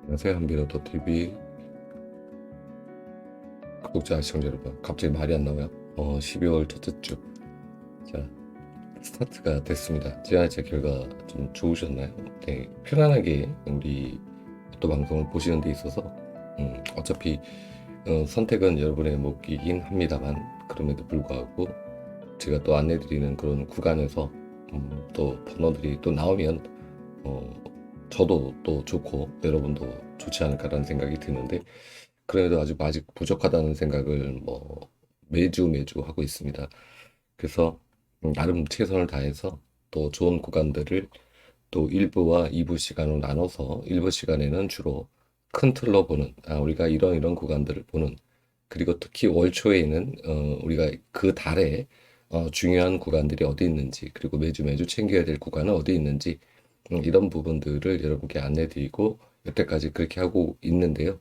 안녕하세요. 한비너더TV 구독자 시청자 여러분, 갑자기 말이 안 나와요. 12월 첫째 주, 자, 스타트가 됐습니다. 지난주 결과 좀 좋으셨나요? 네, 편안하게 우리 또 방송을 보시는 데 있어서 어차피 선택은 여러분의 몫이긴 합니다만, 그럼에도 불구하고 제가 또 안내드리는 그런 구간에서 또 번호들이 또 나오면 저도 또 좋고 여러분도 좋지 않을까라는 생각이 드는데, 그래도 아직 부족하다는 생각을 매주 하고 있습니다. 그래서 나름 최선을 다해서 또 좋은 구간들을 또 1부와 2부 시간으로 나눠서 1부 시간에는 주로 큰 틀로 보는, 우리가 이런 구간들을 보는, 그리고 특히 월 초에는 우리가 그 달에 중요한 구간들이 어디 있는지, 그리고 매주 챙겨야 될 구간은 어디 있는지, 이런 부분들을 여러분께 안내드리고 여태까지 그렇게 하고 있는데요.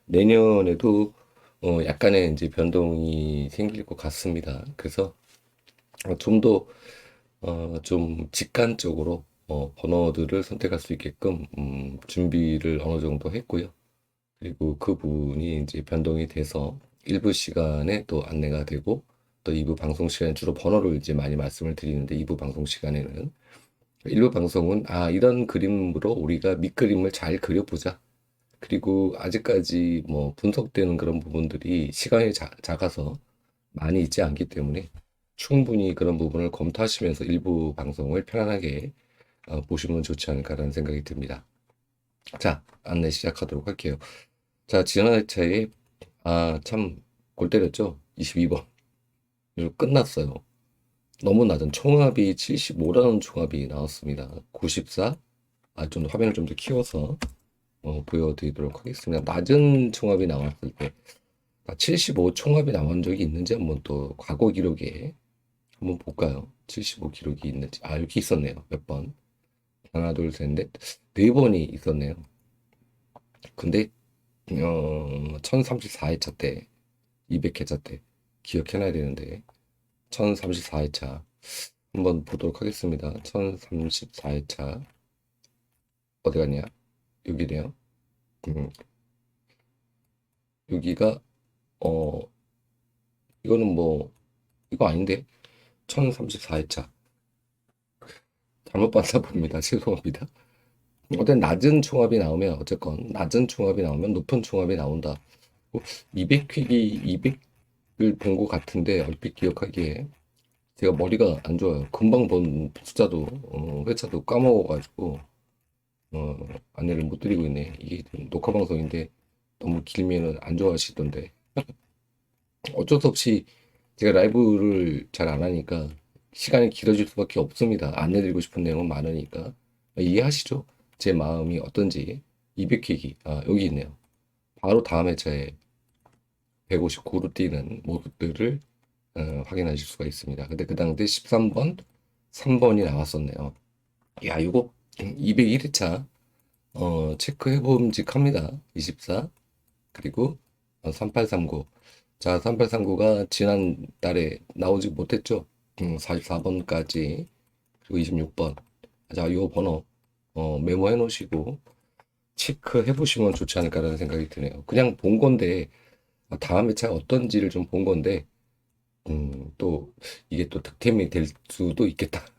내년에도 약간의 이제 변동이 생길 것 같습니다. 그래서 좀 더 좀 직관적으로 번호들을 선택할 수 있게끔 준비를 어느 정도 했고요. 그리고 그 부분이 이제 변동이 돼서 일부 시간에 또 안내가 되고, 또 2부 방송 시간에 주로 번호를 이제 많이 말씀을 드리는데, 2부 방송 시간에는 일부 방송은 이런 그림으로 우리가 밑그림을 잘 그려보자. 그리고 아직까지 분석되는 그런 부분들이 시간이 작아서 많이 있지 않기 때문에 충분히 그런 부분을 검토하시면서 일부 방송을 편안하게 보시면 좋지 않을까라는 생각이 듭니다. 자, 안내 시작하도록 할게요. 자, 지난 회차에 참 골 때렸죠? 22번. 끝났어요. 너무 낮은 총합이 75라는 총합이 나왔습니다. 94. 좀 화면을 좀 더 키워서 보여드리도록 하겠습니다. 낮은 총합이 나왔을 때 75 총합이 나온 적이 있는지 한번 또 과거 기록에 한번 볼까요? 75 기록이 있는지. 여기 있었네요. 몇 번. 하나, 둘, 셋, 넷. 네 번이 있었네요. 근데 1034회차 때, 200회차 때 기억해놔야 되는데, 1034회차 한번 보도록 하겠습니다. 1034회차 어디 갔냐? 여기네요. 음, 여기가 어 이거는 이거 아닌데, 1034회차 잘못 봤나 봅니다. 죄송합니다. 어떤 낮은 총합이 나오면, 어쨌건 낮은 총합이 나오면 높은 총합이 나온다. 200퀵이 200을 본 것 같은데, 얼핏 기억하기에 제가 머리가 안 좋아요. 금방 본 숫자도 회차도 까먹어가지고 안내를 못 드리고 있네. 이게 녹화 방송인데 너무 길면은 안 좋아하시던데, 어쩔 수 없이 제가 라이브를 잘 안 하니까 시간이 길어질 수밖에 없습니다. 안내드리고 싶은 내용은 많으니까 이해하시죠? 제 마음이 어떤지. 200킥이 여기 있네요. 바로 다음에 제 159로 뛰는 모습들을 확인하실 수가 있습니다. 근데 그 당시 13번, 3번이 나왔었네요. 야, 이거 201회차 체크해봄직합니다. 24, 그리고 3839. 자, 3839가 지난달에 나오지 못했죠. 44번까지, 그리고 26번. 자, 요 번호 메모해 놓으시고 체크해 보시면 좋지 않을까라는 생각이 드네요. 그냥 본 건데, 다음 회차 어떤지를 좀 본 건데, 또 이게 또 득템이 될 수도 있겠다라는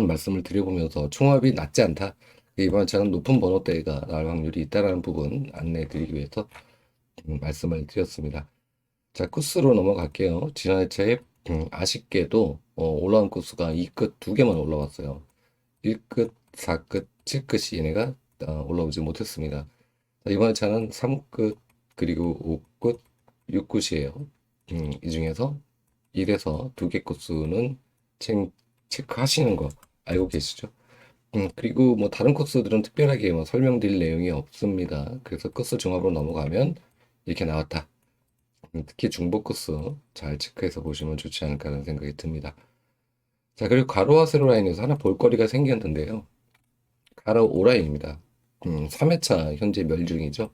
말씀을 드려보면서 총합이 낮지 않다. 이번 회차는 높은 번호대가 나올 확률이 있다라는 부분 안내해 드리기 위해서 말씀을 드렸습니다. 자, 코스로 넘어갈게요. 지난 회차에 아쉽게도 올라온 코스가 2끝 2개만 올라왔어요. 1끝, 4끝, 7끝이 얘네가 올라오지 못했습니다. 자, 이번 회차는 3끝, 그리고 5끝, 6끝이에요. 이 중에서 1에서 2개 코스는 체크하시는 거 알고 계시죠? 그리고 다른 코스들은 특별하게 설명드릴 내용이 없습니다. 그래서 코스 종합으로 넘어가면 이렇게 나왔다. 특히 중복 코스 잘 체크해서 보시면 좋지 않을까 하는 생각이 듭니다. 자, 그리고 가로와 세로 라인에서 하나 볼거리가 생겼는데요. 가로 오라인입니다. 3회차 현재 멸중이죠.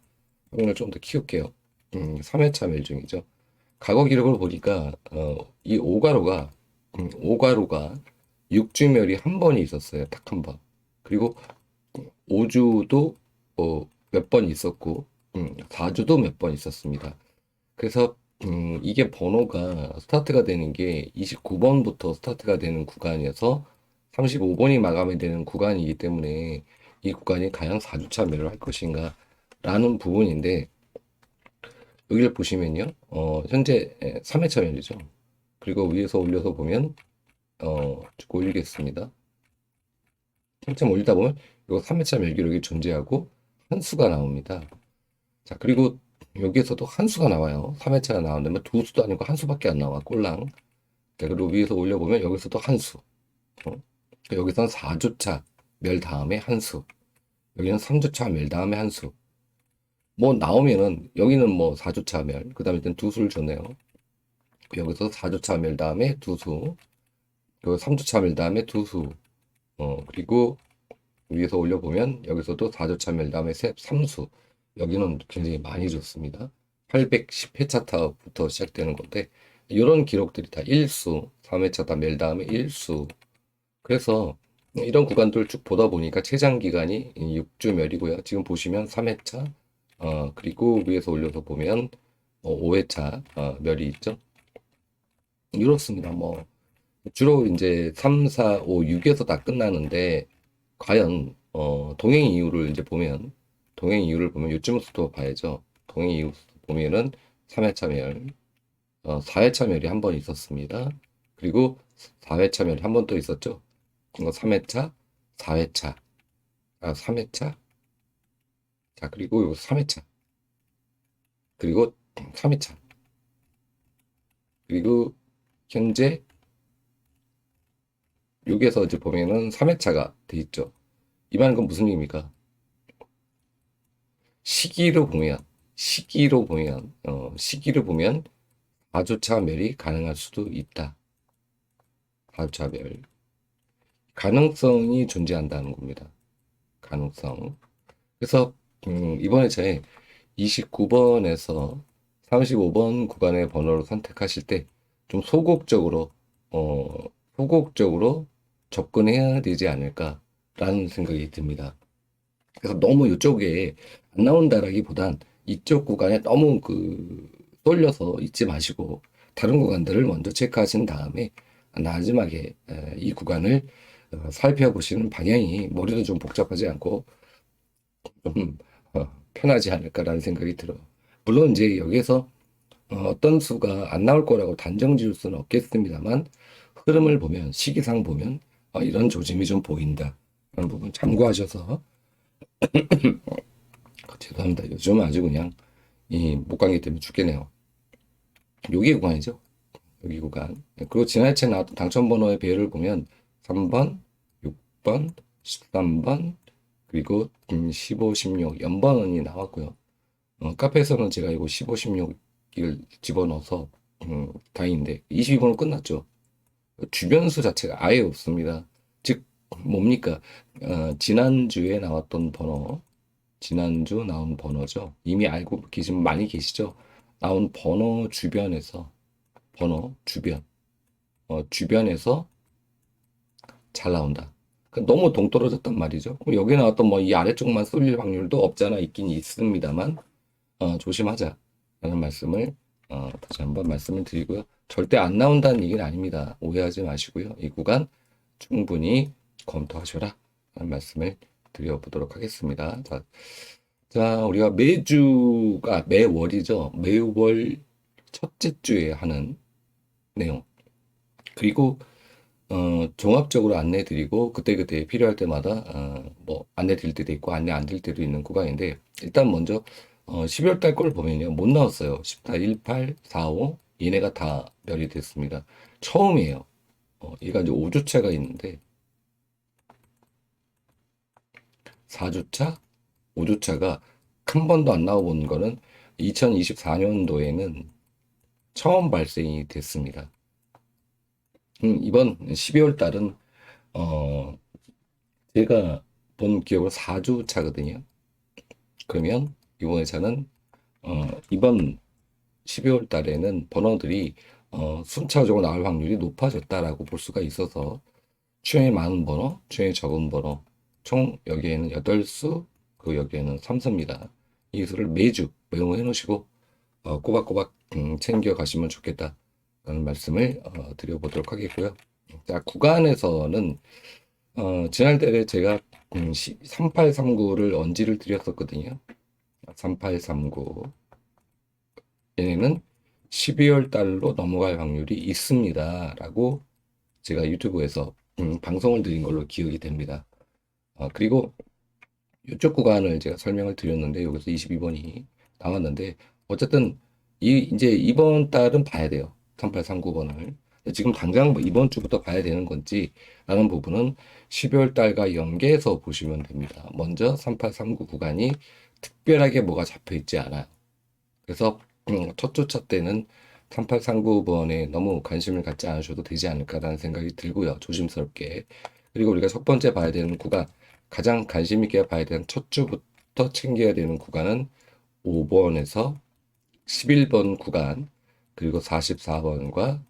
화면을 좀 더 키울게요. 3회차 멸중이죠. 과거 기록을 보니까 이 오가로가 6주멸이 한 번이 있었어요. 딱 한 번. 그리고 5주도 몇 번 있었고 4주도 몇 번 있었습니다. 그래서 이게 번호가 스타트가 되는 게 29번부터 스타트가 되는 구간이어서 35번이 마감이 되는 구간이기 때문에 이 구간이 과연 4주차 매를 할 것인가 라는 부분인데, 여기를 보시면요, 현재 3회차 매이죠. 그리고 위에서 올려서 보면 쭉 올리겠습니다. 한참 올리다 보면 이거 3회차 멸 기록이 존재하고 한 수가 나옵니다. 자, 그리고 여기에서도 한 수가 나와요. 3회차가 나오는데 두 수도 아니고 한 수밖에 안 나와. 꼴랑. 자, 그리고 위에서 올려보면 여기서도 한 수. 여기서는 4주차 멸 다음에 한 수. 여기는 3주차 멸 다음에 한 수. 뭐 나오면은 여기는 뭐 4주차 멸. 그 다음에 일단 두 수를 줬네요. 여기서 4주차 멸 다음에 두 수. 그리고 3주차 멸 다음에 두 수. 그리고 위에서 올려보면 여기서도 4주차 멸 다음에 3수. 여기는 굉장히 많이 줬습니다. 810회차 타부터 시작되는 건데, 이런 기록들이 다 1수, 3회차 다 멸 다음에 1수. 그래서 이런 구간들 쭉 보다 보니까 최장 기간이 6주 멸이고요. 지금 보시면 3회차, 그리고 위에서 올려서 보면 5회차 멸이 있죠. 이렇습니다. 뭐 주로 이제 3, 4, 5, 6에서 다 끝나는데, 과연 동행 이유를 이제 보면, 동행 이유를 보면 요쯤부터 봐야죠. 동행 이유 보면은 3회차 멸, 4회차 멸이 한 번 있었습니다. 그리고 4회차 멸이 한 번 또 있었죠. 이거 3회차, 4회차, 3회차, 자, 그리고 이거 3회차, 그리고 3회차, 그리고 현재 여기에서 이제 보면은 3회차가 돼 있죠. 이 말은 건 무슨 얘기입니까? 시기로 보면 4주차 멸이 가능할 수도 있다. 4주차 멸. 가능성이 존재한다는 겁니다. 가능성. 그래서 이번에 제 29번에서 35번 구간의 번호를 선택하실 때 좀 소극적으로 접근해야 되지 않을까라는 생각이 듭니다. 그래서 너무 이쪽에 안 나온다라기보단 이쪽 구간에 너무 쏠려서 있지 마시고 다른 구간들을 먼저 체크하신 다음에 마지막에 이 구간을 살펴보시는 방향이 머리도 좀 복잡하지 않고 좀 편하지 않을까라는 생각이 들어요. 물론 이제 여기에서 어떤 수가 안 나올 거라고 단정 지을 수는 없겠습니다만, 흐름을 보면, 시기상 보면 이런 조짐이 좀 보인다 라는 부분 참고하셔서, 죄송합니다. 요즘 아주 그냥 이 목감기 때문에 죽겠네요. 여기 구간이죠. 여기 구간. 그리고 지난주에 나왔던 당첨번호의 배열을 보면 3번, 6번, 13번, 그리고 15, 16 연번이 나왔고요. 카페에서는 제가 이거 15, 16을 집어넣어서 다행인데 22번은 끝났죠. 주변수 자체가 아예 없습니다. 즉 뭡니까? 지난주에 나왔던 번호, 지난주 나온 번호죠. 이미 알고 계신 많이 계시죠? 나온 번호 주변에서 주변에서 잘 나온다. 너무 동떨어졌단 말이죠. 그럼 여기 나왔던 뭐 이 아래쪽만 쏠릴 확률도 없잖아 있긴 있습니다만 조심하자라는 말씀을 다시 한번 말씀을 드리고요. 절대 안 나온다는 얘기는 아닙니다. 오해하지 마시고요. 이 구간 충분히 검토하셔라 라는 말씀을 드려보도록 하겠습니다. 자, 우리가 매월이죠. 매월 첫째 주에 하는 내용. 그리고 종합적으로 안내 드리고 그때그때 필요할 때마다 뭐 안내 드릴 때도 있고 안내 안 드릴 때도 있는 구간인데, 일단 먼저 12월 달 걸 보면요. 못 나왔어요. 14, 18, 45 얘네가 다 멸이 됐습니다. 처음이에요. 얘가 이제 5주차가 있는데 4주차, 5주차가 한 번도 안 나와본 거는 2024년도에는 처음 발생이 됐습니다. 이번 12월 달은 제가 본 기억으로 4주차거든요. 그러면 이번 회차는 이번 12월 달에는 번호들이 순차적으로 나올 확률이 높아졌다라고 볼 수가 있어서, 추행이 많은 번호, 추행이 적은 번호, 총 여기에는 8수, 그리고 여기에는 삼수입니다. 이 수를 매주 메모해 놓으시고 꼬박꼬박 챙겨 가시면 좋겠다라는 말씀을 드려보도록 하겠고요. 자, 구간에서는 지난 달에 제가 3839를 언지를 드렸었거든요. 3839 얘네는 12월 달로 넘어갈 확률이 있습니다 라고 제가 유튜브에서 방송을 드린 걸로 기억이 됩니다. 그리고 이쪽 구간을 제가 설명을 드렸는데 여기서 22번이 나왔는데 어쨌든 이제 이번 달은 봐야 돼요. 3839번을. 지금 당장 뭐 이번 주부터 봐야 되는 건지 라는 부분은 12월 달과 연계해서 보시면 됩니다. 먼저 3839 구간이 특별하게 뭐가 잡혀 있지 않아요. 그래서 첫 주차 때는 3839번에 너무 관심을 갖지 않으셔도 되지 않을까라는 생각이 들고요. 조심스럽게. 그리고 우리가 첫 번째 봐야 되는 구간, 가장 관심 있게 봐야 되는 첫 주부터 챙겨야 되는 구간은 5번에서 11번 구간, 그리고 44번과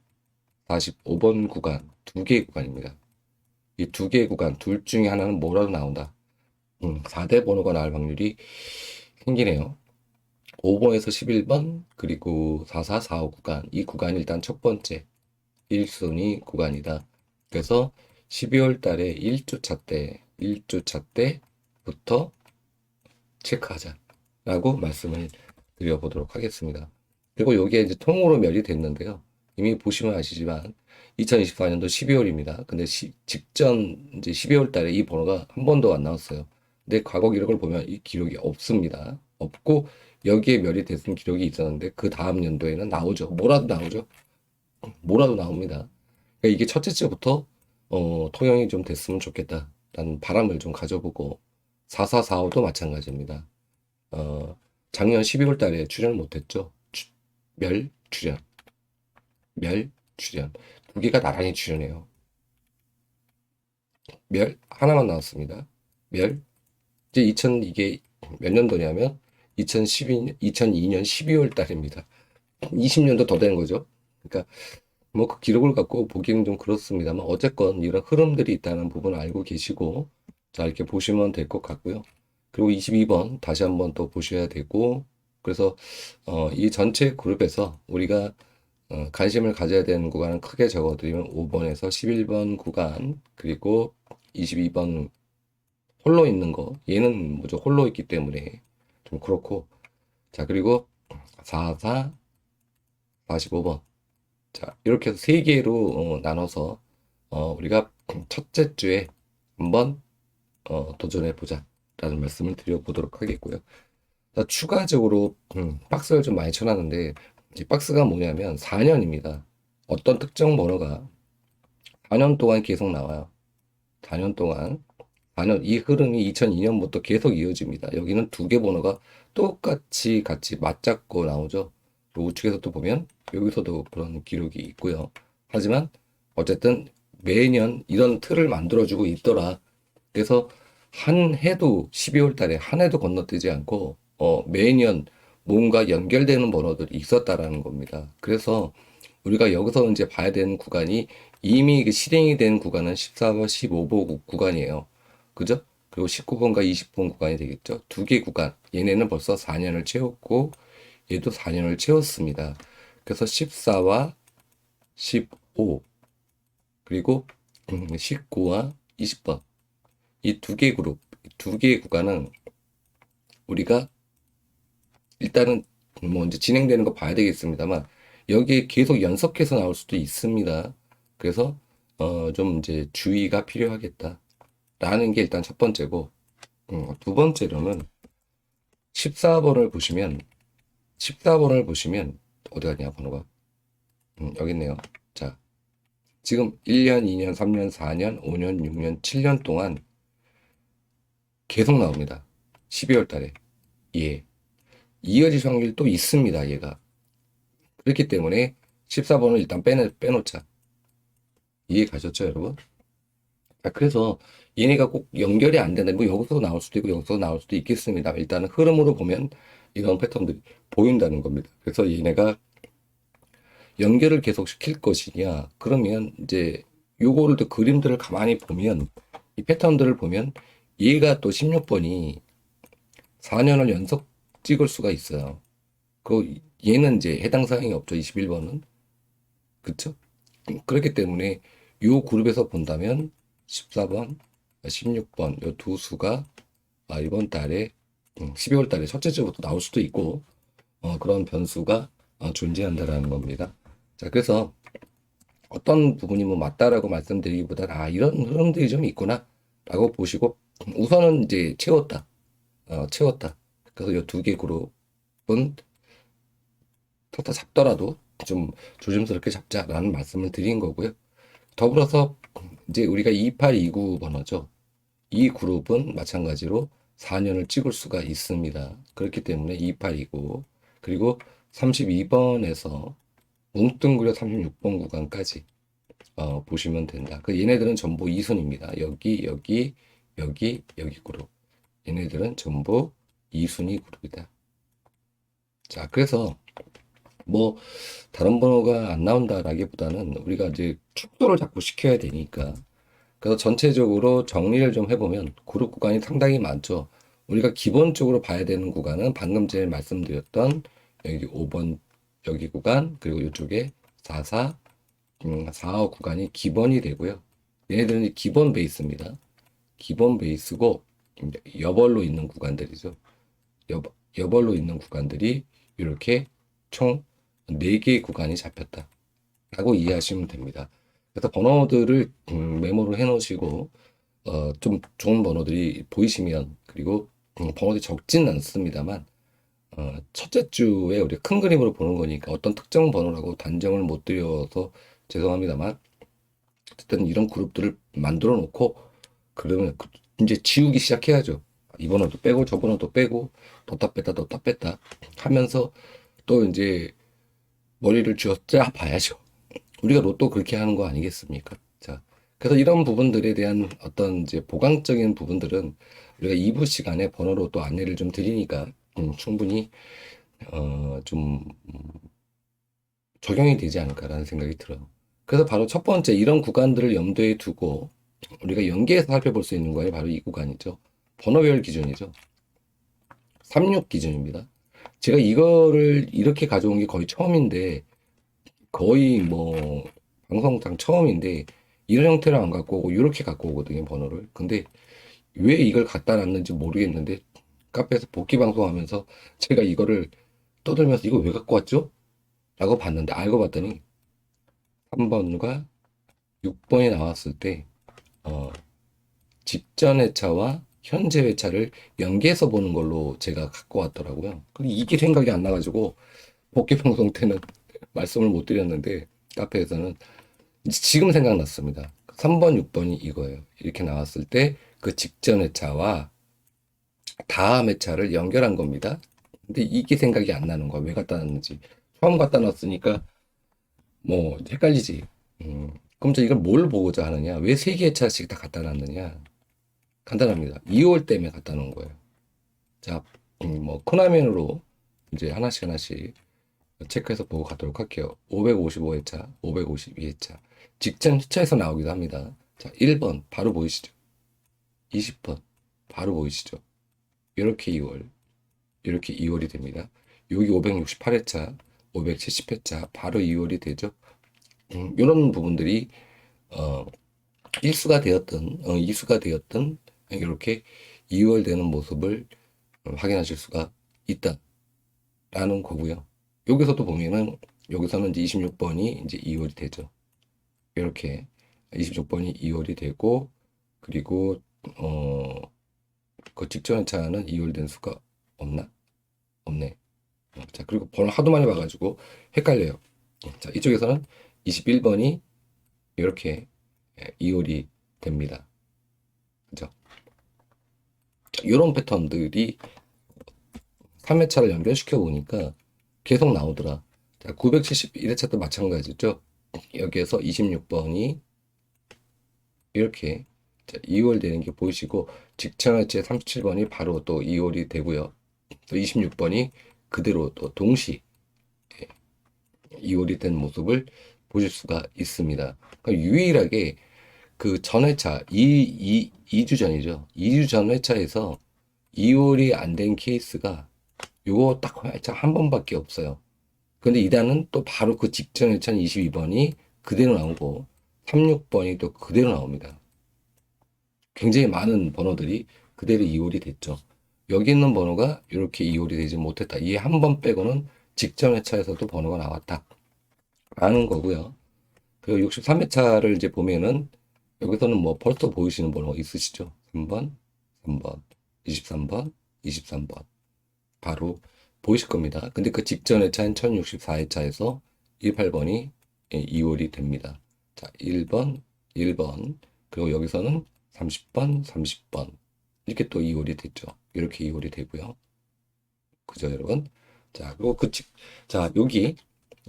45번 구간, 두 개의 구간입니다. 이 두 개의 구간, 둘 중에 하나는 뭐라도 나온다. 4대 번호가 나올 확률이 생기네요. 5번에서 11번, 그리고 44, 45 구간. 이 구간이 일단 첫 번째 1순위 구간이다. 그래서 12월 달에 1주차 때부터 체크하자. 라고 말씀을 드려보도록 하겠습니다. 그리고 여기에 이제 통으로 멸이 됐는데요. 이미 보시면 아시지만 2024년도 12월입니다. 근데 직전 이제 12월 달에 이 번호가 한 번도 안 나왔어요. 근데 과거 기록을 보면 이 기록이 없습니다. 없고 여기에 멸이 됐은 기록이 있었는데 그 다음 연도에는 나오죠. 뭐라도 나오죠. 뭐라도 나옵니다. 그러니까 이게 첫째 주부터 통영이 좀 됐으면 좋겠다라는 바람을 좀 가져보고 4445도 마찬가지입니다. 작년 12월 달에 출연을 못했죠. 멸 출연. 두 개가 나란히 출연해요. 멸 하나만 나왔습니다. 멸 이제 이게 몇 년도냐면 2002년 12월 달입니다. 20년도 더 된 거죠. 그러니까 뭐 그 기록을 갖고 보기는 좀 그렇습니다만 어쨌건 이런 흐름들이 있다는 부분을 알고 계시고 자 이렇게 보시면 될 것 같고요. 그리고 22번 다시 한번 또 보셔야 되고 그래서 이 전체 그룹에서 우리가 관심을 가져야 되는 구간은 크게 적어드리면 5번에서 11번 구간 그리고 22번 홀로 있는 거 얘는 뭐죠 홀로 있기 때문에 좀 그렇고 자 그리고 44 45번 자 이렇게 해서 세 개로 나눠서 우리가 첫째 주에 한번 도전해 보자 라는 말씀을 드려보도록 하겠고요. 자, 추가적으로 박스를 좀 많이 쳐놨는데 이 박스가 뭐냐면 4년입니다. 어떤 특정 번호가 4년 동안 계속 나와요. 4년 동안 4년 이 흐름이 2002년부터 계속 이어집니다. 여기는 두 개 번호가 똑같이 같이 맞잡고 나오죠. 그리고 우측에서 또 보면 여기서도 그런 기록이 있고요. 하지만 어쨌든 매년 이런 틀을 만들어주고 있더라. 그래서 한 해도 12월 달에 한 해도 건너뛰지 않고 매년 뭔가 연결되는 번호들이 있었다라는 겁니다. 그래서 우리가 여기서 이제 봐야 되는 구간이 이미 실행이 된 구간은 14번, 15번 구간이에요. 그죠? 그리고 19번과 20번 구간이 되겠죠. 두 개 구간. 얘네는 벌써 4년을 채웠고 얘도 4년을 채웠습니다. 그래서 14와 15 그리고 19와 20번 이 두 개 그룹, 두 개의 구간은 우리가 일단은 뭐 이제 진행되는 거 봐야 되겠습니다만 여기에 계속 연속해서 나올 수도 있습니다. 그래서 좀 이제 주의가 필요하겠다라는 게 일단 첫 번째고 두 번째로는 14번을 보시면 어디 갔냐 번호가 여기 있네요. 자 지금 1년, 2년, 3년, 4년, 5년, 6년, 7년 동안 계속 나옵니다. 12월 달에 예 이어질 확률도 있습니다. 얘가 그렇기 때문에 14번을 일단 빼놓자. 이해 가셨죠, 여러분? 자, 그래서 얘네가 꼭 연결이 안 된다. 뭐 여기서 나올 수도 있고 여기서 나올 수도 있겠습니다. 일단은 흐름으로 보면 이런 패턴들이 보인다는 겁니다. 그래서 얘네가 연결을 계속 시킬 것이냐? 그러면 이제 요거를 또 그림들을 가만히 보면 이 패턴들을 보면 얘가 또 16번이 4년을 연속 찍을 수가 있어요. 그 얘는 이제 해당 사항이 없죠. 21번은. 그쵸? 그렇기 때문에 요 그룹에서 본다면 14번, 16번 요 두 수가 이번 달에 12월 달에 첫째 주부터 나올 수도 있고 그런 변수가 존재한다라는 겁니다. 자, 그래서 어떤 부분이 뭐 맞다라고 말씀드리기보다는 이런 흐름들이 좀 있구나라고 보시고 우선은 이제 채웠다. 채웠다. 그래서 이 두 개 그룹은 다 잡더라도 좀 조심스럽게 잡자라는 말씀을 드린 거고요. 더불어서 이제 우리가 2829 번호죠. 이 그룹은 마찬가지로 4년을 찍을 수가 있습니다. 그렇기 때문에 2829 그리고 32번에서 뭉뚱그려 36번 구간까지 보시면 된다. 그 얘네들은 전부 2순입니다. 여기 그룹. 얘네들은 전부 2순위 그룹이다. 자, 그래서 뭐 다른 번호가 안 나온다라기보다는 우리가 이제 축소를 자꾸 시켜야 되니까 그래서 전체적으로 정리를 좀 해보면 그룹 구간이 상당히 많죠. 우리가 기본적으로 봐야 되는 구간은 방금 전에 말씀드렸던 여기 5번 여기 구간 그리고 이쪽에 44, 45 구간이 기본이 되고요. 얘네들은 기본 베이스입니다. 기본 베이스고 여벌로 있는 구간들이죠. 여벌로 있는 구간들이 이렇게 총 4개의 구간이 잡혔다 라고 이해하시면 됩니다. 그래서 번호들을 메모를 해 놓으시고 좀 좋은 번호들이 보이시면 그리고 번호들이 적진 않습니다만 첫째 주에 우리가 큰 그림으로 보는 거니까 어떤 특정 번호라고 단정을 못 드려서 죄송합니다만 어쨌든 이런 그룹들을 만들어 놓고 그러면 이제 지우기 시작해야죠. 이 번호도 빼고 저 번호도 빼고 넣다 뺐다 하면서 또 이제 머리를 쥐어짜 봐야죠. 우리가 로또 그렇게 하는 거 아니겠습니까? 자, 그래서 이런 부분들에 대한 어떤 이제 보강적인 부분들은 우리가 2부 시간에 번호로 또 안내를 좀 드리니까 충분히 좀 적용이 되지 않을까라는 생각이 들어요. 그래서 바로 첫 번째 이런 구간들을 염두에 두고 우리가 연계해서 살펴볼 수 있는 거에 바로 이 구간이죠. 번호별 기준이죠. 36 기준입니다. 제가 이거를 이렇게 가져온 게 거의 처음인데 거의 뭐 방송상 처음인데 이런 형태로 안 갖고 오고 이렇게 갖고 오거든요, 번호를. 근데 왜 이걸 갖다 놨는지 모르겠는데 카페에서 복귀 방송하면서 제가 이거를 떠들면서 이거 왜 갖고 왔죠? 라고 봤는데 알고 봤더니 3번과 6번이 나왔을 때 직전 회차와 현재 회차를 연계해서 보는 걸로 제가 갖고 왔더라고요. 근데 이게 생각이 안 나가지고 복귀 방송 때는 말씀을 못 드렸는데 카페에서는 지금 생각났습니다. 3번, 6번이 이거예요. 이렇게 나왔을 때 그 직전 회차와 다음 회차를 연결한 겁니다. 근데 이게 생각이 안 나는 거야. 왜 갖다 놨는지. 처음 갖다 놨으니까 뭐 헷갈리지. 그럼 저 이걸 뭘 보고자 하느냐? 왜 3개 회차씩 다 갖다 놨느냐? 간단합니다. 2월 때문에 갖다 놓은 거예요. 자, 뭐 큰 화면으로 이제 하나씩 체크해서 보고 가도록 할게요. 555회차, 552회차. 직전 회차에서 나오기도 합니다. 자, 1번 바로 보이시죠? 20번 바로 보이시죠? 이렇게 2월이 됩니다. 여기 568회차, 570회차 바로 2월이 되죠. 이런 부분들이 일수가 되었든 이수가 되었든 이렇게 2월 되는 모습을 확인하실 수가 있다라는 거고요. 여기서도 보면은 여기서는 이제 26번이 이제 2월이 되죠. 이렇게 26번이 2월이 되고 그리고 그 직전 회차는 2월 된 수가 없나? 없네. 자, 그리고 번호 하도 많이 봐가지고 헷갈려요. 자, 이쪽에서는 21번이 이렇게 2월이 됩니다. 그죠? 이런 패턴들이 3회차를 연결시켜 보니까 계속 나오더라. 자, 971회차도 마찬가지죠. 여기에서 26번이 이렇게 2월 되는 게 보이시고 직전 회차에 37번이 바로 또 2월이 되고요. 또 26번이 그대로 또 동시 2월이 된 모습을 보실 수가 있습니다. 그러니까 유일하게 그 전 회차 2주 전이죠. 2주 전 회차에서 2월이 안 된 케이스가 요거 딱 한 번밖에 없어요. 근데 이단은 또 바로 그 직전 회차 22번이 그대로 나오고 36번이 또 그대로 나옵니다. 굉장히 많은 번호들이 그대로 이월이 됐죠. 여기 있는 번호가 이렇게 이월이 되지 못했다. 이 한 번 빼고는 직전 회차에서도 번호가 나왔다. 라는 거고요. 그리고 63회차를 이제 보면은 여기서는 뭐 벌써 보이시는 번호 있으시죠? 3번, 3번, 23번, 23번. 바로 보이실 겁니다. 근데 그 직전 회차인 1064회차에서 18번이 2월이 됩니다. 자, 1번, 1번. 그리고 여기서는 30번, 30번. 이렇게 또 2월이 됐죠. 이렇게 2월이 되고요. 그죠, 여러분? 자, 그리고 자,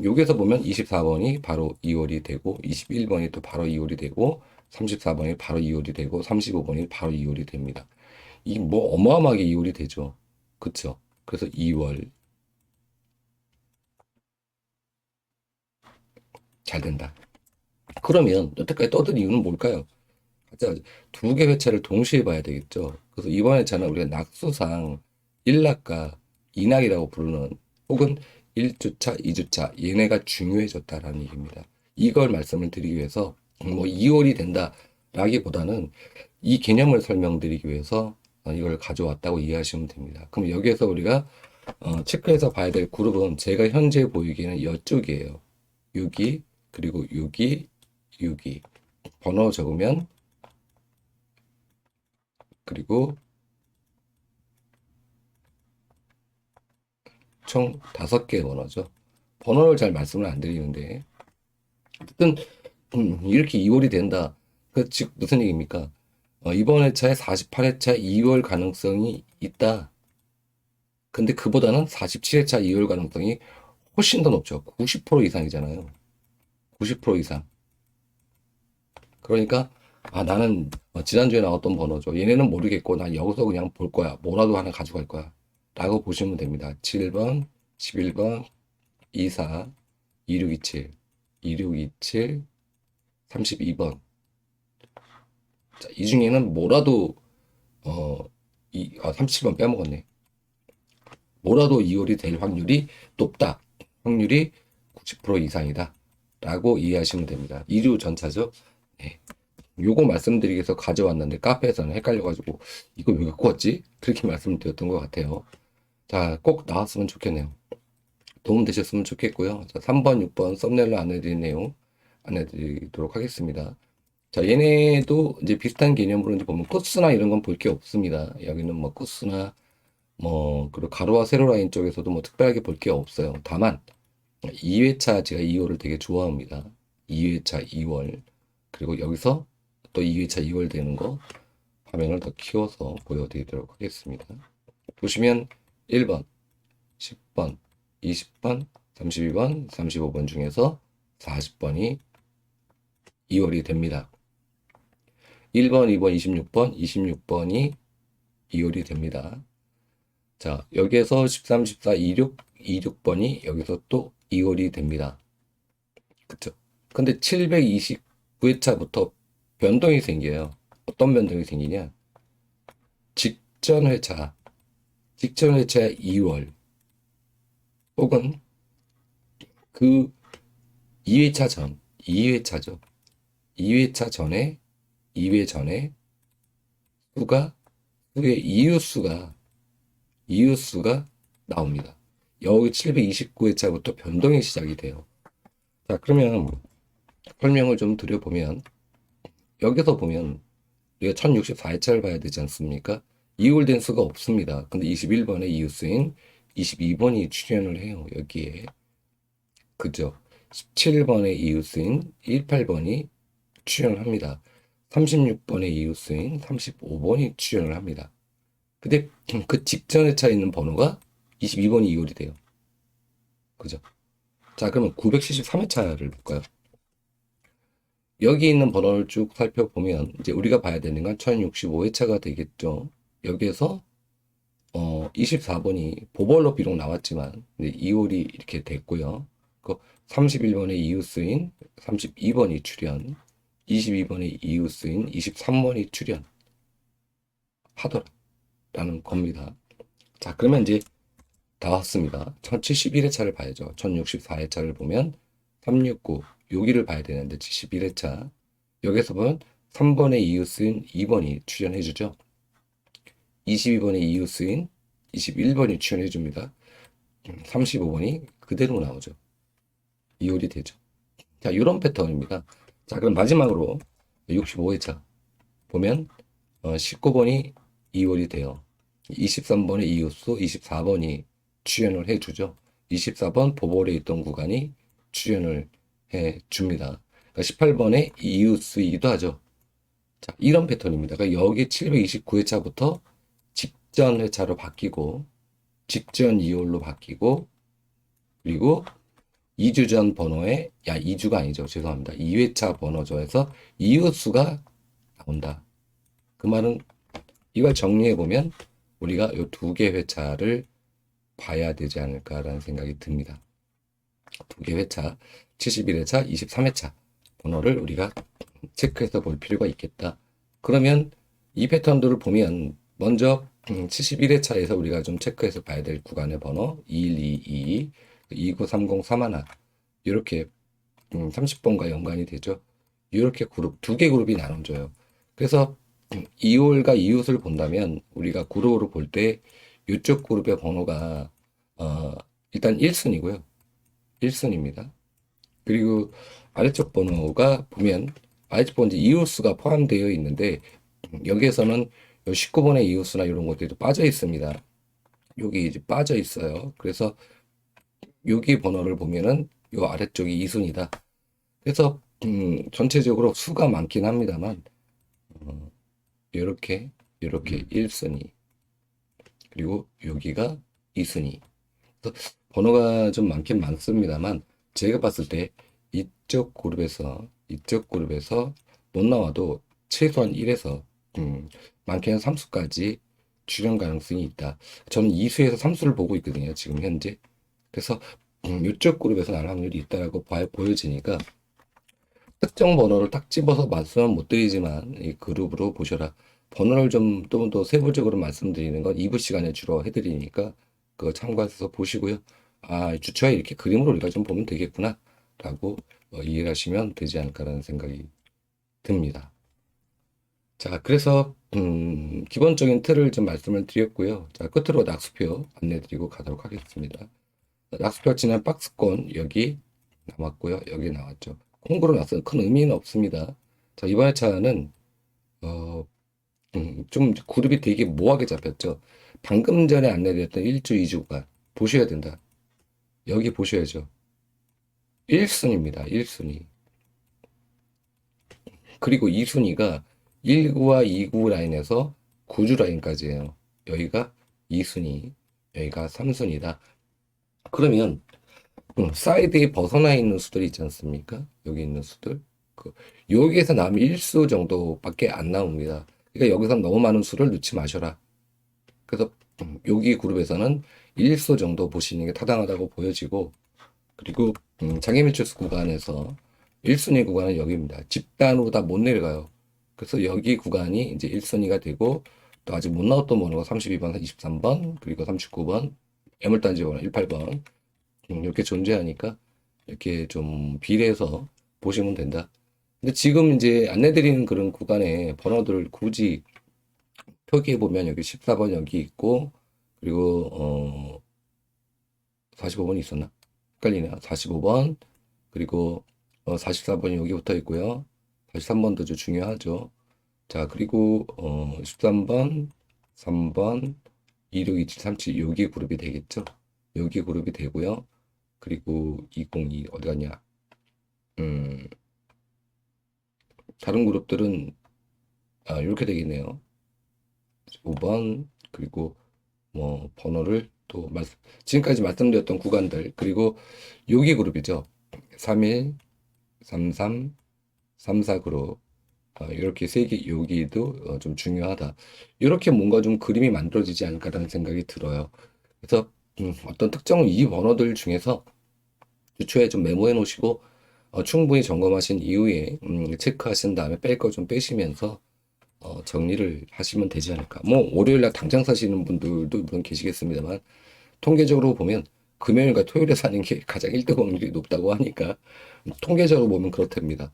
여기에서 보면 24번이 바로 2월이 되고, 21번이 또 바로 2월이 되고, 34번이 바로 2월이 되고, 35번이 바로 2월이 됩니다. 이 뭐 어마어마하게 2월이 되죠. 그쵸? 그래서 2월. 잘 된다. 그러면 여태까지 떠든 이유는 뭘까요? 자, 두 개 회차를 동시에 봐야 되겠죠. 그래서 이번 회차는 우리가 낙수상 1낙과 2낙이라고 부르는 혹은 1주차, 2주차 얘네가 중요해졌다라는 얘기입니다. 이걸 말씀을 드리기 위해서 뭐 2월이 된다라기보다는 이 개념을 설명드리기 위해서 이걸 가져왔다고 이해하시면 됩니다. 그럼 여기에서 우리가 체크해서 봐야 될 그룹은 제가 현재 보이기에는 이쪽이에요. 6이 그리고 6이 6이 번호 적으면 그리고 총 5개의 번호죠. 번호를 잘 말씀을 안 드리는데 어쨌든 이렇게 2월이 된다. 그 즉 무슨 얘기입니까? 이번 회차에 48회차 2월 가능성이 있다. 근데 그보다는 47회차 2월 가능성이 훨씬 더 높죠. 90% 이상이잖아요. 90% 이상. 그러니까 나는 지난주에 나왔던 번호죠. 얘네는 모르겠고 난 여기서 그냥 볼 거야. 뭐라도 하나 가져갈 거야. 라고 보시면 됩니다. 7번, 11번, 24, 2627, 2627, 32번. 자, 이 중에는 뭐라도 37번 빼먹었네. 뭐라도 2월이 될 확률이 높다. 확률이 90% 이상이다. 라고 이해하시면 됩니다. 2류 전차죠. 네. 요거 말씀드리기 위해서 가져왔는데 카페에서는 헷갈려가지고 이거 왜 갖고 왔지? 그렇게 말씀드렸던 것 같아요. 자, 꼭 나왔으면 좋겠네요. 도움 되셨으면 좋겠고요. 자, 3번, 6번 썸네일로 안내드린 내용 안내드리도록 하겠습니다. 자, 얘네도 이제 비슷한 개념으로 이제 보면 코스나 이런 건 볼 게 없습니다. 여기는 뭐 코스나 그리고 가로와 세로 라인 쪽에서도 뭐 특별하게 볼 게 없어요. 다만 2회차 제가 2월을 되게 좋아합니다. 2회차 2월 그리고 여기서 또 2회차 2월 되는 거 화면을 더 키워서 보여드리도록 하겠습니다. 보시면 1번, 10번, 20번, 32번, 35번 중에서 40번이 2월이 됩니다. 1번, 2번, 26번, 26번이 2월이 됩니다. 자, 여기에서 13, 14, 26, 26번이 여기서 또 2월이 됩니다. 그쵸? 근데 729회차부터 변동이 생겨요. 어떤 변동이 생기냐? 직전 회차 2월 혹은 그 2회차 전, 2회차죠. 2회차 전에 2회 전에 수의 이웃수가 나옵니다. 여기 729회차부터 변동이 시작이 돼요. 자, 그러면 설명을 좀 드려보면 여기서 보면 우리가 1064회차를 봐야 되지 않습니까? 이월된 수가 없습니다. 근데 21번에 이웃수인 22번이 출연을 해요. 여기에. 그죠? 17번의 이웃수인 18번이 출연을 합니다. 36번의 이웃수인 35번이 출연을 합니다. 근데 그 직전에 차 있는 번호가 22번이 이월이 돼요. 그죠? 자, 그러면 973회차를 볼까요? 여기 있는 번호를 쭉 살펴보면 이제 우리가 봐야 되는 건 1065회차가 되겠죠. 여기에서 24번이 보벌로 비록 나왔지만 이제 2월이 이렇게 됐고요. 그 31번의 이웃수인 32번이 출연, 22번의 이웃수인 23번이 출연 하더라. 라는 겁니다. 자, 그러면 이제 다 왔습니다. 1071회차를 봐야죠. 1064회차를 보면 369 여기를 봐야 되는데 71회차 여기서 보면 3번의 이웃인 2번이 출연해주죠. 22번의 이웃인 21번이 출연해줍니다. 35번이 그대로 나오죠. 이월이 되죠. 자, 이런 패턴입니다. 자, 그럼 마지막으로 65회차 보면 19번이 이월이 돼요. 23번의 이웃수 24번이 출연을 해주죠. 24번 보볼에 있던 구간이 출연을 해줍니다. 그러니까 18번의 이웃수이기도 하죠. 자, 이런 패턴입니다. 그러니까 여기 729회차부터 직전 회차로 바뀌고 직전 이월로 바뀌고 그리고 2주 전 번호에 2주가 아니죠. 죄송합니다. 2회차 번호조에서 이웃수가 나온다. 그 말은 이걸 정리해 보면 우리가 이 두 개 회차를 봐야 되지 않을까라는 생각이 듭니다. 두 개 회차, 71회차, 23회차 번호를 우리가 체크해서 볼 필요가 있겠다. 그러면 이 패턴들을 보면 먼저 71회차에서 우리가 좀 체크해서 봐야 될 구간의 번호 2122, 293031 이렇게 30번과 연관이 되죠. 이렇게 그룹, 두 개 그룹이 나눠져요. 그래서 이월과 이웃을 본다면 우리가 그룹으로 볼 때 이쪽 그룹의 번호가 일단 1순위고요. 1순위입니다. 그리고 아래쪽 번호가 보면 아래쪽 번호 이웃수가 포함되어 있는데 여기에서는 19번의 이웃수나 이런 것들이 빠져 있습니다. 여기 이제 빠져 있어요. 그래서 여기 번호를 보면은 요 아래쪽이 2순위다. 그래서 전체적으로 수가 많긴 합니다만 이렇게 1순위 그리고 여기가 2순위. 번호가 좀 많긴 많습니다만 제가 봤을 때 이쪽 그룹에서 못 나와도 최소한 1에서 많게는 3수까지 출연 가능성이 있다. 저는 2수에서 3수를 보고 있거든요. 지금 현재. 그래서 이쪽 그룹에서 날 확률이 있다라고 보여지니까 특정 번호를 딱 집어서 말씀은 못 드리지만 이 그룹으로 보셔라. 번호를 좀 또 더 세부적으로 말씀드리는 건 2부 시간에 주로 해드리니까 그거 참고하셔서 보시고요. 아, 주초에 이렇게 그림으로 우리가 좀 보면 되겠구나 라고 이해를 하시면 되지 않을까라는 생각이 듭니다. 자, 그래서 기본적인 틀을 좀 말씀을 드렸고요. 자, 끝으로 낙수표 안내드리고 가도록 하겠습니다. 낙수표 지난 박스권 여기 남았고요. 여기 나왔죠. 콩고로 나서는 큰 의미는 없습니다. 자, 이번 회차는 좀 그룹이 되게 모호하게 잡혔죠. 방금 전에 안내드렸던 1주, 2주 구간 보셔야 된다. 여기 보셔야죠. 1순위입니다. 1순위. 그리고 2순위가 1구와 2구 라인에서 9주 라인까지예요. 여기가 2순위, 여기가 3순위다. 그러면 사이드에 벗어나 있는 수들이 있지 않습니까? 여기 있는 수들. 여기에서 남이 1수 정도밖에 안 나옵니다. 그러니까 여기서 너무 많은 수를 넣지 마셔라. 그래서 여기 그룹에서는 1수 정도 보시는 게 타당하다고 보여지고 그리고 장애밀출수 구간에서 1순위 구간은 여기입니다. 집단으로 다 못 내려가요. 그래서 여기 구간이 이제 1순위가 되고 또 아직 못 나왔던 번호가 32번, 23번, 그리고 39번, 애물단지 번호 18번 이렇게 존재하니까 이렇게 좀 비례해서 보시면 된다. 근데 지금 이제 안내드리는 그런 구간의 번호들을 굳이 표기해 보면 여기 14번 여기 있고 그리고 45번이 있었나? 헷갈리네요. 45번 그리고 44번이 여기 붙어 있고요. 43번도 좀 중요하죠. 자, 그리고 13번, 3번, 26, 27, 37 여기 그룹이 되겠죠. 여기 그룹이 되고요. 그리고 202 어디 갔냐? 다른 그룹들은 이렇게 되겠네요. 5번 그리고 뭐 번호를 또 지금까지 말씀드렸던 구간들 그리고 여기 그룹이죠. 31, 33, 34 그룹 이렇게 세 개 여기도 좀 중요하다. 이렇게 뭔가 좀 그림이 만들어지지 않을까라는 생각이 들어요. 그래서 어떤 특정 이 번호들 중에서 주초에 좀 메모해 놓으시고 충분히 점검하신 이후에 체크하신 다음에 뺄 거 좀 빼시면서 정리를 하시면 되지 않을까. 뭐 월요일날 당장 사시는 분들도 물론 계시겠습니다만 통계적으로 보면 금요일과 토요일에 사는 게 가장 1등 확률이 높다고 하니까 통계적으로 보면 그렇답니다.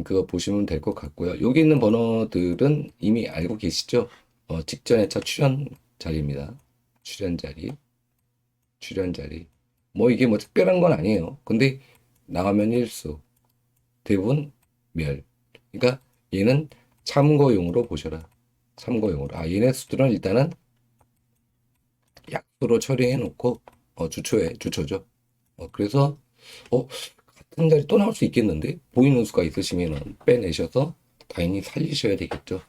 그거 보시면 될 것 같고요. 여기 있는 번호들은 이미 알고 계시죠? 직전 회차 출연 자리입니다. 출연 자리, 출연 자리. 뭐 이게 뭐 특별한 건 아니에요. 근데 나가면 일수, 대부분 멸. 그러니까 얘는 참고용으로 보셔라. 참고용으로. 얘네 수들은 일단은 약수로 처리해 놓고 주초죠. 그래서 같은 자리 또 나올 수 있겠는데 보이는 수가 있으시면 빼내셔서 당연히 살리셔야 되겠죠.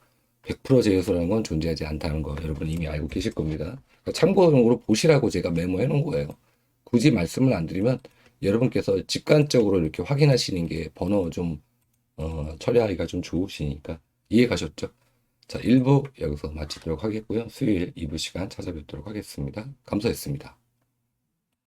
100% 제외수라는 건 존재하지 않다는 거 여러분 이미 알고 계실 겁니다. 그러니까 참고용으로 보시라고 제가 메모해 놓은 거예요. 굳이 말씀을 안 드리면 여러분께서 직관적으로 이렇게 확인하시는 게 번호 좀 처리하기가 좀 좋으시니까 이해 가셨죠? 자, 1부 여기서 마치도록 하겠고요. 수요일 2부 시간 찾아뵙도록 하겠습니다. 감사했습니다.